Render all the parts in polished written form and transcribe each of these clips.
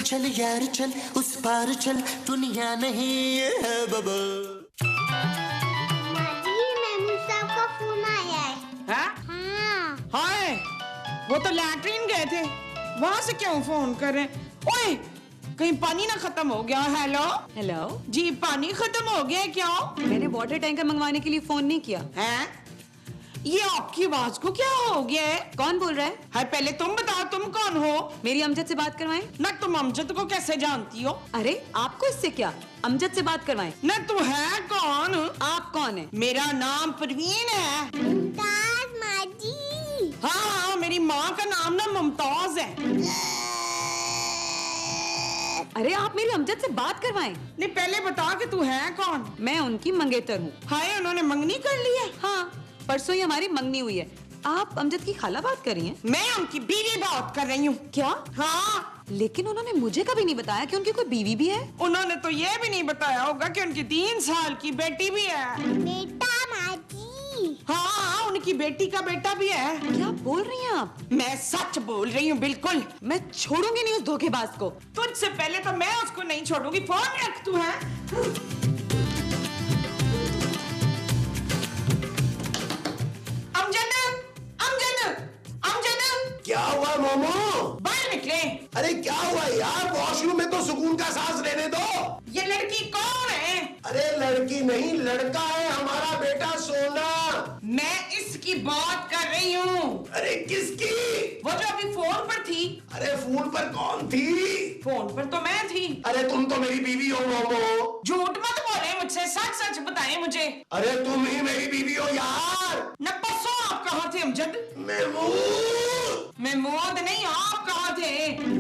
चल यार चल, उस पार चल, दुनिया नहीं है बबल। महमूद साहब का फोन आया है। हाँ? हाँ। हाय, वो तो लैट्रिन गए थे, वहां से क्यों फोन कर रहे हैं? ओए, कहीं पानी ना खत्म हो गया? हेलो हेलो जी, पानी खत्म हो गया क्या? मैंने वाटर टैंकर मंगवाने के लिए फोन नहीं किया। हैं? ये आपकी आवाज को क्या हो गया है? कौन बोल रहा है? हाय, पहले तुम बताओ, तुम कौन हो? मेरी अमजद से बात करवाएं। ना तुम अमजद को कैसे जानती हो? अरे आपको इससे क्या, अमजद से बात करवाएं। ना तू है कौन? आप कौन है? मेरा नाम परवीन है। मुमताज माँ जी। हाँ, मेरी माँ का नाम ना मुमताज है। अरे आप मेरी अमजद से बात करवाएं। नहीं, पहले बता कि तू है कौन? मैं उनकी मंगेतर हूँ। हाय, उन्होंने मंगनी कर ली है? हाँ, परसों ही हमारी मंगनी हुई है। आप अमजद की खाला बात कर रही हैं? मैं उनकी बीवी बात कर रही हूँ। क्या? हाँ, लेकिन उन्होंने मुझे कभी नहीं बताया कि उनकी कोई बीवी भी है। उन्होंने तो ये भी नहीं बताया होगा कि उनकी 3 साल की बेटी भी है। बेटा माँ जी। हाँ, उनकी बेटी का बेटा भी है। क्या बोल रही हैं आप? मैं सच बोल रही हूँ, बिल्कुल। मैं छोड़ूंगी नहीं उस धोखेबाज को। तुझसे पहले तो मैं उसको नहीं छोड़ूंगी। फोन रख तू। है अमजद, अमजद, अमजद, क्या हुआ मोमो? बाहर निकले। अरे क्या हुआ यार, वॉशरूम में तो सुकून का सांस लेने दो। ये लड़की कौन है? अरे लड़की नहीं, लड़का है, हमारा बेटा सोना। मैं इसकी बात कर रही हूँ। अरे किसकी? वो जो अभी फोन पर थी। अरे फोन पर कौन थी? फोन पर तो मैं थी। अरे तुम तो मेरी बीवी हो मोमो। झूठ मत बोले मुझसे, सच सच बताएं मुझे। अरे तुम ही मेरी बीवी हो यार। न परसों आप कहाँ थे अमजद? मैं मौत नहीं, आप कहाँ थे?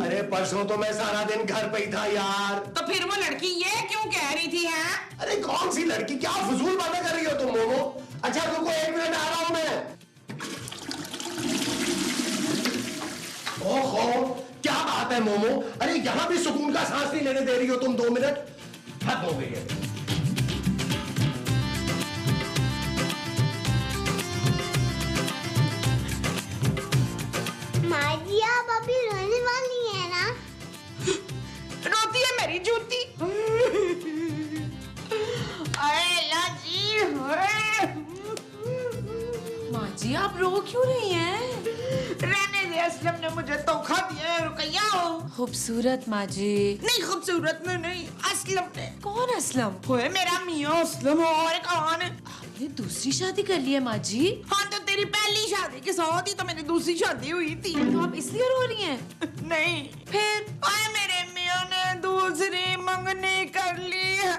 अरे परसों तो मैं सारा दिन घर पे ही था यार। तो फिर वो लड़की ये क्यों कह रही थी? हैं? अरे कौन सी लड़की, क्या फजूल बातें कर रही हो तुम मोमो? अच्छा रुको, 1 मिनट आ रहा हूं मैं। ओहो, क्या बात है मोमो? अरे यहाँ भी सुकून का सांस नहीं लेने दे रही हो तुम 2 मिनट? हद हो गई है। माँ जी आप अभी रोने वाली है ना? रोती है मेरी जूती। अल्लाह जी। माँ जी आप रो क्यों रही हैं? रहने दे, असलम ने मुझे धोखा दिया है। रुकैया हो। खूबसूरत माँ जी। नहीं, खूबसूरत में नहीं, असलम ने। कौन असलम? ओए मेरा मियाँ असलम, और कौन? आपने दूसरी शादी कर ली है माँ जी? हाँ, तो तेरी पहली शादी के साथ ही तो मेरी दूसरी शादी हुई थी। तो आप इसलिए रो रही हैं? नहीं, फिर? ओए मेरे मियाँ ने दूसरी मंगनी कर ली है।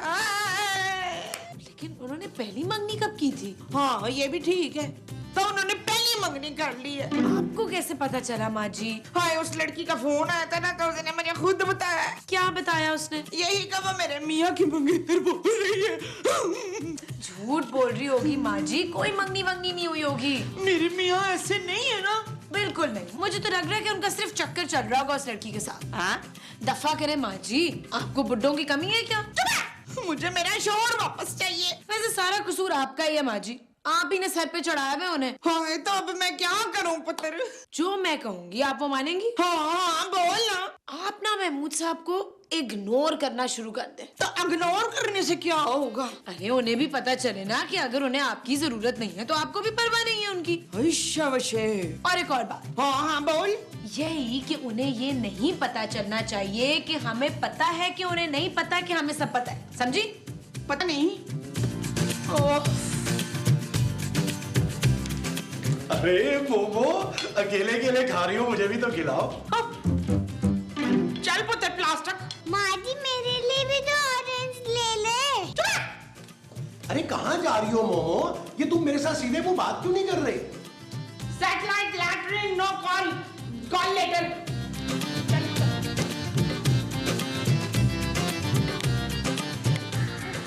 लेकिन उन्होंने पहली मंगनी कब की थी? हाँ, ये भी ठीक है, तो उन्होंने पहली मंगनी कर ली है। आपको कैसे पता चला माँ जी? हाय, उस लड़की का फोन आया था ना, तो उसने मुझे खुद बताया। क्या बताया उसने? यही का वो मेरे मियाँ की मंगेतर बोल रही है। झूठ बोल रही होगी माँ जी, कोई मंगनी वंगनी नहीं हुई होगी। मेरे मियाँ ऐसे नहीं है ना। बिल्कुल नहीं, मुझे तो लग रहा है कि उनका सिर्फ चक्कर चल रहा होगा उस लड़की के साथ। हाँ, दफा करे माँ जी, आपको बुड्ढों की कमी है क्या? मुझे मेरा शोर वापस चाहिए। वैसे सारा कसूर आपका ही है माँ जी, आप ही ने सर पे चढ़ाया हुआ उन्हें। हाँ, तो अब मैं क्या करूं पुत्र? जो मैं कहूंगी आप वो मानेंगी? हाँ, बोल ना। आप ना महमूद साहब को इग्नोर करना शुरू कर दें। तो इग्नोर करने से क्या होगा? अरे उन्हें भी पता चले ना कि अगर उन्हें आपकी जरूरत नहीं है तो आपको भी परवाह नहीं है उनकी। और एक और बात। हाँ हाँ, बोल। यही कि उन्हें ये नहीं पता चलना चाहिए कि हमें पता है कि उन्हें नहीं पता कि हमें सब पता है, समझी? पता नहीं। अरे मोमो, अकेले अकेले खा रही हो, मुझे भी तो खिलाओ। चल पुत्र, प्लास्टिक। माँ जी मेरे लिए भी तो ऑरेंज ले ले। अरे कहाँ जा रही हो मोमो? ये तुम मेरे साथ सीधे मुंह बात क्यों नहीं कर रहे? Satellite latrine, no call, call letter.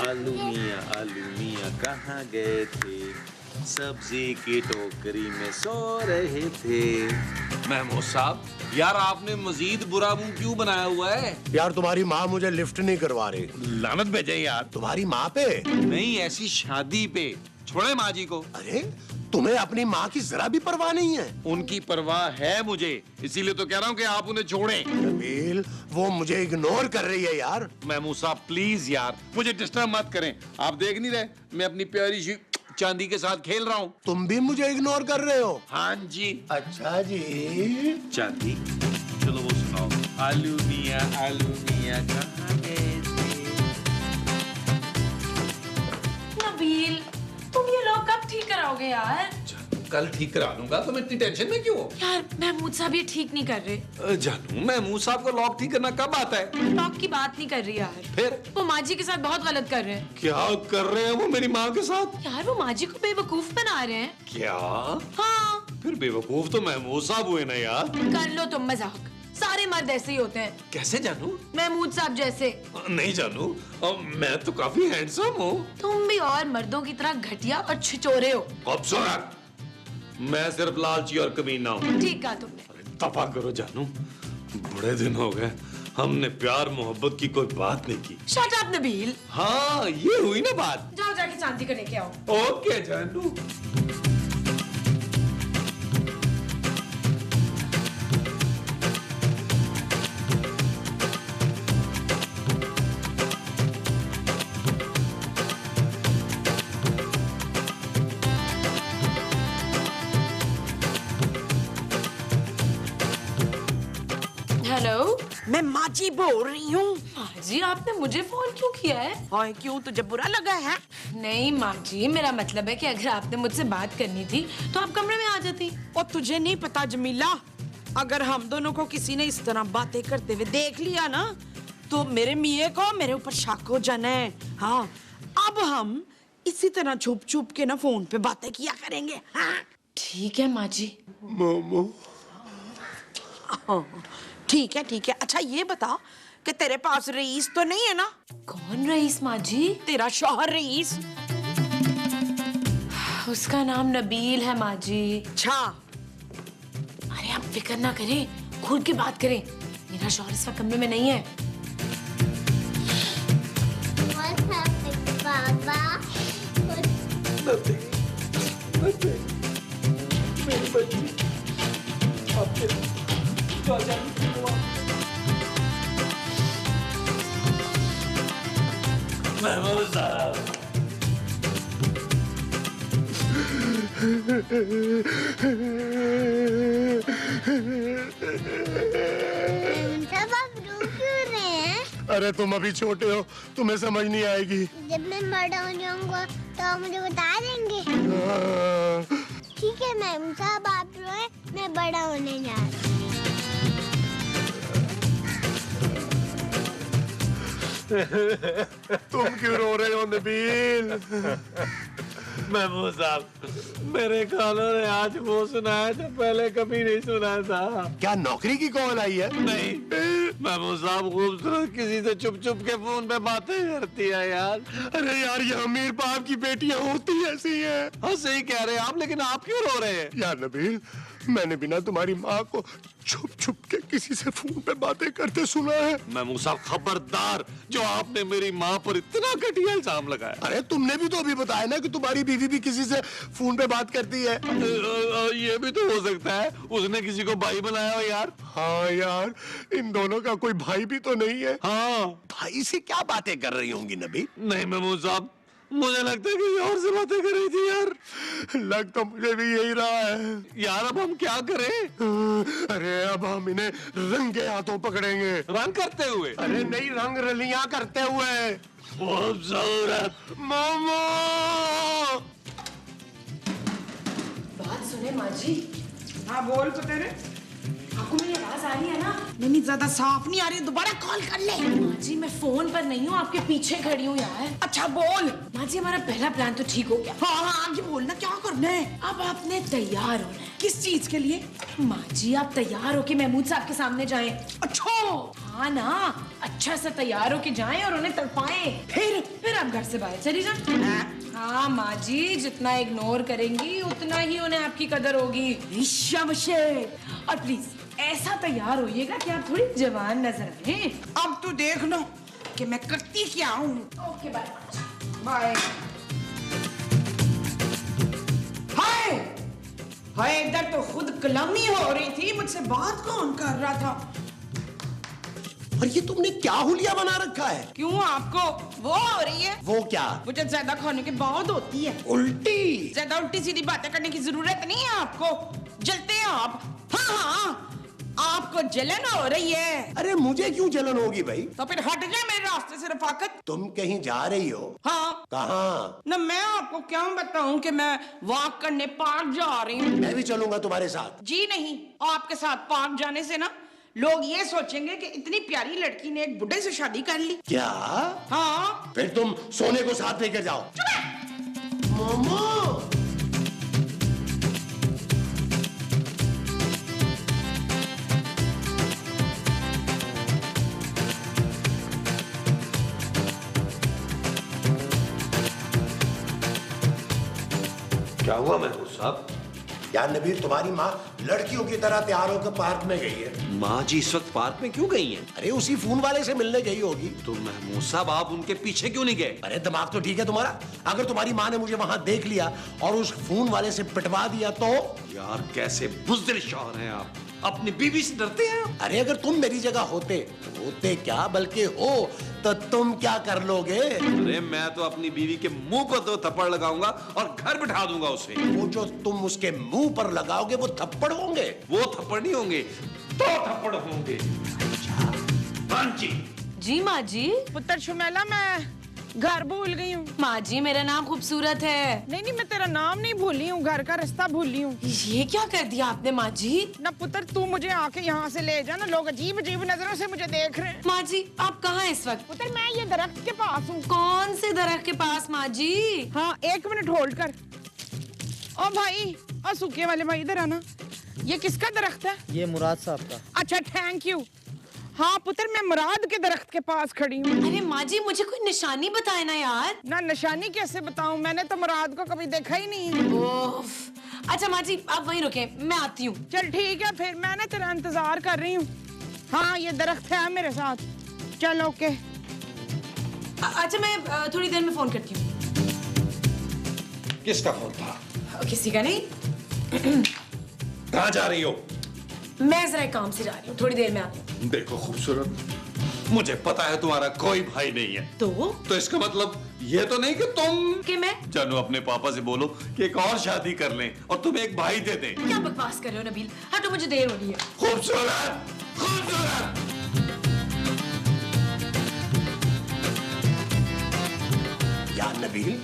आलू मियाँ कहाँ गए थे? सब्जी की टोकरी में सो रहे थे। महमूद साहब, यार आपने मजीद बुरा मुंह क्यों बनाया हुआ है? यार तुम्हारी माँ मुझे लिफ्ट नहीं करवा रही। लानत भेजे यार। तुम्हारी माँ पे? नहीं, ऐसी शादी पे। छोड़े माँ जी को। अरे तुम्हें अपनी माँ की जरा भी परवाह नहीं है? उनकी परवाह है मुझे, इसीलिए तो कह रहा हूँ कि आप उन्हें छोड़ें। नबील, वो मुझे इग्नोर कर रही है यार। महमूद साहब प्लीज यार, मुझे डिस्टर्ब मत करें। आप देख नहीं रहे मैं अपनी प्यारी सी चांदी के साथ खेल रहा हूँ। तुम भी मुझे इग्नोर कर रहे हो? हाँ जी। अच्छा जी। चांदी, चलो वो सुनाओ। आलू मिया कहाँ गए थे? नबील, तुम ये लोग कब ठीक कराओगे यार? कल ठीक करा लूंगा, तुम इतनी टेंशन में क्यों हो? यार महमूद साहब ये ठीक नहीं कर रहे। जानू, महमूद साहब को लॉक ठीक करना कब आता है? लॉक की बात नहीं कर रही यार, फिर वो माँ जी के साथ बहुत गलत कर रहे हैं। क्या कर रहे हैं वो मेरी माँ के साथ? यार वो माँ जी को बेवकूफ बना रहे हैं। क्या? हाँ, फिर बेवकूफ तो महमूद साहब हुए ना यार। कर लो तुम मजाक, सारे मर्द ऐसे ही होते हैं। कैसे जानू? महमूद साहब जैसे। नहीं जानू, मैं तो काफी हैंडसम हूँ। तुम भी और मर्दों की तरह घटिया और छिचोरे हो। अब सुन, मैं सिर्फ लालची और कमीना हूँ। ठीक कहा तुमने। दफा करो जानू, बड़े दिन हो गए हमने प्यार मोहब्बत की कोई बात नहीं की। Shut up Nabeel. हाँ, ये हुई ना बात। जाओ जाके चांदी को लेके आओ। ओके जानू। हेलो, मैं माजी बोल रही हूँ। माँ जी आपने मुझे फोन क्यों किया है? और क्यों, तुझे बुरा लगा है? नहीं माँ जी, मेरा मतलब है कि अगर आपने मुझसे बात करनी थी तो आप कमरे में आ जाती। और तुझे नहीं पता जमीला, अगर हम दोनों को किसी ने इस तरह बातें करते हुए देख लिया ना तो मेरे मियाँ को मेरे ऊपर शक हो जाना है। हाँ, अब हम इसी तरह छुप छुप के ना फोन पे बातें किया करेंगे। हाँ? ठीक है माँ जी। मोमो, हाँ, ठीक है ठीक है। अच्छा ये बता कि तेरे पास रईस तो नहीं है ना? कौन रईस माँ जी? तेरा शौहर रईस। उसका नाम नबील है माँ जी। अच्छा, अरे आप फिक्र ना करें, खुद की बात करें। मेरा शौहर इस वक्त कमरे में नहीं है। What's happening, Baba? मेरी बच्ची, आपके महमूद साहब, सब आप रो क्यों रहे हैं? अरे तुम अभी छोटे हो, तुम्हें समझ नहीं आएगी। जब मैं बड़ा हो जाऊंगा तो आप मुझे बता देंगे। हाँ। ठीक है मैम साहब, आप रोए, मैं बड़ा होने जा रहा हूँ। तुम क्यों रो रहे हो नबील? महमूद साहब, मेरे कानों ने आज वो सुनाया जो पहले कभी नहीं सुना था। क्या नौकरी की कॉल आई है? नहीं, महमूद साहब खूबसूरत किसी से चुप चुप के फोन पे बातें करती है यार। अरे यार, ये अमीर बाप की बेटियां होती ऐसी हैं। हाँ सही कह रहे हैं आप, लेकिन आप क्यों रो रहे हैं? यार नबील, मैंने बिना तुम्हारी माँ को छुप छुप के किसी से फोन पे बातें करते सुना है। महमूद साहब खबरदार, जो आपने मेरी माँ पर इतना घटिया इल्जाम लगाया। अरे तुमने भी तो अभी बताया ना कि तुम्हारी बीवी भी किसी से फोन पे बात करती है। ये भी तो हो सकता है, उसने किसी को भाई बनाया हो यार। हाँ यार, इन दोनों का कोई भाई भी तो नहीं है। हाँ, भाई से क्या बातें कर रही होंगी नबील? नहीं महमूद साहब, मुझे लगता है कि और से बातें कर रही थी यार। लग तो मुझे भी यही रहा है यार अब हम क्या करें? अरे अब हम इन्हें रंगे हाथों पकड़ेंगे। रंग करते हुए? अरे नहीं, रंग रलियां करते हुए। खूबसूरत मोमो, बात सुने माँ जी। हाँ बोल तो तेरे। आपको मेरी आवाज आ रही है ना? नहीं, ज्यादा साफ नहीं आ रही, दोबारा कॉल कर ले। माँ जी मैं फोन पर नहीं हूँ, आपके पीछे खड़ी हूँ यार। अच्छा बोल। माँ जी हमारा पहला प्लान तो ठीक हो गया। हाँ हाँ, आगे बोलना, क्या करना है? अब आपने तैयार होना है। किस चीज के लिए? माँ जी आप तैयार होके महमूद साहब के सामने जाएं। अच्छा, हाँ ना, अच्छा से तैयार होके जाएं और उन्हें तड़पाएं। फिर आप घर से बाहर चली जाएं। हाँ माँ जी, जितना इग्नोर करेंगी उतना ही उन्हें आपकी कदर होगी। शाबाश। और प्लीज ऐसा तैयार होइएगा कि आप थोड़ी जवान नजर आए। अब तू देख लो कि मैं करती क्या हूँ। Okay bye. Bye. Hi hi इधर तो खुद कलमी हो रही थी, मुझसे बात कौन कर रहा था? और ये तुमने क्या हुलिया बना रखा है? क्यों, आपको वो हो रही है? वो क्या? मुझे ज्यादा खाने के बाद होती है उल्टी। ज्यादा उल्टी सीधी बातें करने की जरूरत नहीं है आपको। जलते हैं आप। हाँ हाँ, आपको जलन हो रही है। अरे मुझे क्यों जलन होगी भाई? तो फिर हट जाए मेरे रास्ते से रफाकत। तुम कहीं जा रही हो? हाँ। कहाँ? न मैं आपको क्या बताऊं कि मैं वॉक करने पार्क जा रही हूँ। मैं भी चलूंगा तुम्हारे साथ। जी नहीं, आपके साथ पार्क जाने से ना लोग ये सोचेंगे कि इतनी प्यारी लड़की ने एक बुढ़े से शादी कर ली। क्या? हाँ। फिर तुम सोने को साथ लेकर जाओ। मोमो। क्या हुआ महमूद साहब? यार नबील, तुम्हारी माँ लड़कियों की तरह तैयार होकर पार्क में गई है। माँ जी इस वक्त पार्क में क्यों गई हैं? अरे उसी फोन वाले से मिलने गई होगी। तो महमूद साहब आप उनके पीछे क्यों नहीं गए? अरे दिमाग तो ठीक है तुम्हारा? अगर तुम्हारी माँ ने मुझे वहां देख लिया और उस फोन वाले से पिटवा दिया तो? यार कैसे बुज़दिल शौहर हैं आप, अपनी बीवी से डरते हैं आप? अरे अगर तुम मेरी जगह होते क्या बल्कि हो तो तुम क्या कर लोगे? अरे मैं तो अपनी बीवी के मुंह पर 2 थप्पड़ लगाऊंगा और घर बिठा दूंगा उसे। वो जो तुम उसके मुंह पर लगाओगे वो थप्पड़ होंगे? वो थप्पड़ नहीं होंगे, 2 थप्पड़ होंगे। हाँ जी। जी माँ जी। पुत्र शुमेला, मैं घर भूल गई हूँ। माँ जी मेरा नाम खूबसूरत है। नहीं, मैं तेरा नाम नहीं भूली हूँ, घर का रास्ता भूली हूँ। ये क्या कर दिया आपने माँ जी? ना पुत्र, तू मुझे आके यहाँ से ले जा ना, लोग अजीब अजीब नजरों से मुझे देख रहे हैं। माँ जी आप कहाँ हैं इस वक्त? पुत्र मैं ये दरख्त के पास हूँ। कौन से दरख्त के पास माँ जी? हाँ 1 मिनट होल्ड कर। ओ भाई, ओ सूखे वाले भाई इधर आना। ये किसका दरख्त है? ये मुराद साहब का। अच्छा थैंक यू। हाँ पुत्र, मैं मुराद के दरख्त के पास खड़ी हूँ। अरे माँ जी मुझे कोई निशानी बताए ना यार। ना निशानी कैसे बताऊँ, मैंने तो मुराद को कभी देखा ही नहीं। ओफ। अच्छा माँ जी आप वहीं रुके, मैं आती हूँ। चल ठीक है, फिर मैं ना तेरा इंतजार कर रही हूँ। हाँ ये दरख्त है मेरे साथ। चल ओके। अच्छा मैं थोड़ी देर में फोन करती हूँ। किसका फोन था? किसी का नहीं। कहाँ जा रही हो? मैं जरा काम से जा रही हूँ, थोड़ी देर में आती हूँ। देखो खूबसूरत, मुझे पता है तुम्हारा कोई भाई नहीं है। तो इसका मतलब ये तो नहीं कि तुम कि मैं जानू अपने पापा से बोलो कि एक और शादी कर लें और तुम्हें एक भाई दे दें। क्या बकवास कर रहे हो नबील? हाँ तो मुझे देर हो रही है। खूबसूरत, खूबसूरत। यार नबील,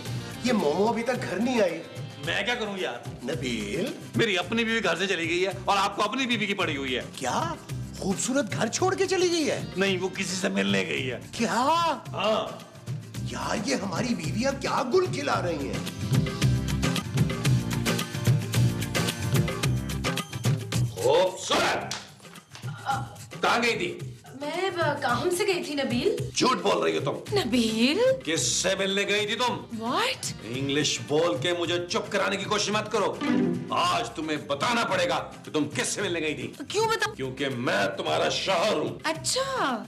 ये मोमो अभी तक घर नहीं आई। मैं क्या करूं यार? नबील, मेरी अपनी बीवी घर से चली गई है और आपको अपनी बीवी की पड़ी हुई है। क्या खूबसूरत घर छोड़ के चली गई है? नहीं, वो किसी से मिलने गई है। क्या? हाँ। यार ये हमारी बीवियां क्या गुल खिला रही हैं? खूबसूरत, कहाँ गई थी? मैं काम से गई थी नबील। झूठ बोल रही हो तुम। नबील किससे मिलने गई थी तुम? व्हाट? इंग्लिश बोल के मुझे चुप कराने की कोशिश मत करो। आज तुम्हें बताना पड़ेगा कि तुम किससे मिलने गई थी। क्यों बताऊं? क्योंकि मैं तुम्हारा शौहर हूँ। अच्छा।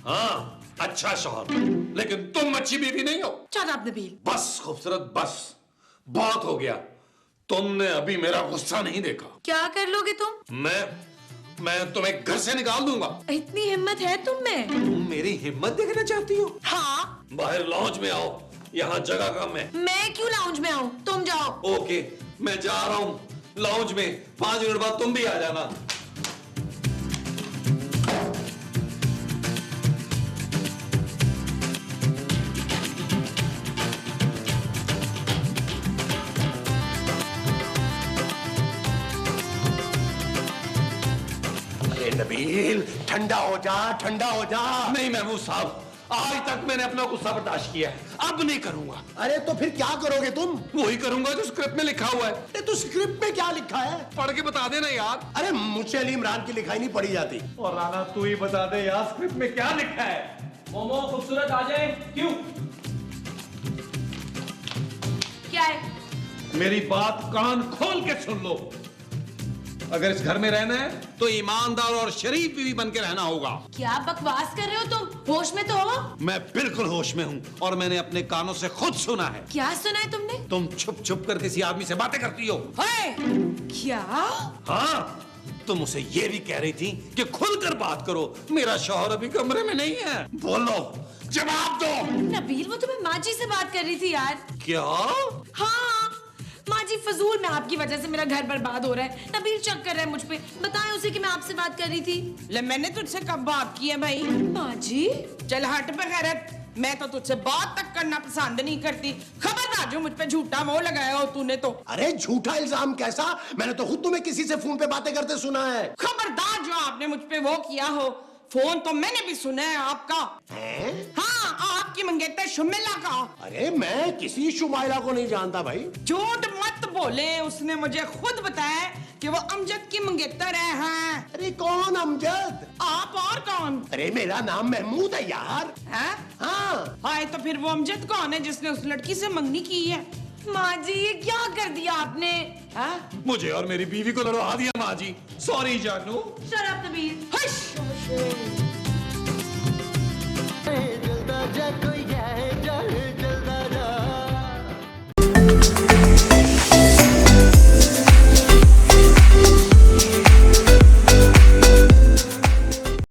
हाँ, अच्छा शौहर, लेकिन तुम अच्छी बीवी नहीं हो। चल आप नबील। बस खूबसूरत, बस बहुत हो गया। तुमने अभी मेरा गुस्सा नहीं देखा। क्या कर लोगे तुम? मैं तुम्हें घर से निकाल दूंगा। इतनी हिम्मत है तुम में? तुम मेरी हिम्मत देखना चाहती हो? हाँ। बाहर लॉन्ज में आओ, यहाँ जगह कम है। मैं क्यों लाउंज में आऊँ? तुम जाओ। ओके, मैं जा रहा हूँ लॉन्ज में। 5 मिनट बाद तुम भी आ जाना। नबील ठंडा हो जा, ठंडा हो जा। नहीं महमूद साहब, आज तक मैंने अपना गुस्सा बर्दाश्त किया है, अब नहीं करूंगा। अरे तो फिर क्या करोगे तुम? वही करूंगा जो स्क्रिप्ट में लिखा हुआ है। अरे तो स्क्रिप्ट में क्या लिखा है? पढ़ के बता देना यार। अरे मुझसे अली इमरान की लिखाई नहीं पढ़ी जाती। और राना तू ही बता दे यार, स्क्रिप्ट में क्या लिखा है? मोमो खूबसूरत आ जाए। क्यों? क्या है? मेरी बात कान खोल के सुन लो। अगर इस घर में रहना है तो ईमानदार और शरीफ बीवी बन के रहना होगा। क्या बकवास कर रहे हो तुम? होश में तो हो? मैं बिल्कुल होश में हूँ और मैंने अपने कानों से खुद सुना है। क्या सुना है तुमने? तुम छुप छुप कर किसी आदमी से बातें करती हो। है? क्या? हाँ, तुम उसे ये भी कह रही थी कि खुलकर बात करो। मेरा शौहर अभी कमरे में नहीं है। बोलो, जवाब दो। नबील, वो तुम्हें माँ जी से बात कर रही थी यार। क्या? हाँ माँ जी, फजूल में आपकी वजह से मेरा घर बर्बाद हो रहा है। नबील शक कर रहा है मुझ पे। बताएं उसे कि मैं आपसे बात कर रही थी। ले मैंने तुझसे कब बात की है भाई? माँ जी, चल हट बगैरत, मैं तो तुझसे बात तक करना पसंद नहीं करती। खबरदार जो मुझ पे झूठा मोह लगाया हो तूने तो। अरे झूठा इल्जाम कैसा? मैंने तो खुद तुम्हें किसी से फोन पे बातें करते सुना है। खबरदार जो आपने मुझ पे वो किया हो। फोन तो मैंने भी सुना है आपका। हाँ, आपकी मंगेतर शुमिला का। अरे मैं किसी शुमाइला को नहीं जानता भाई। झूठ मत बोले, उसने मुझे खुद बताया कि वो अमजद की मंगेतर है। हाँ। अरे कौन अमजद? आप और कौन? अरे मेरा नाम महमूद है यार। है? हाँ। हाय, तो फिर वो अमजद कौन है जिसने उस लड़की से मंगनी की है? माँ जी, ये क्या कर दिया आपने? हाँ? मुझे और मेरी बीवी को लड़वा दिया माँ जी। सॉरी जानू। शराब नबील। हश! जलता जा कोई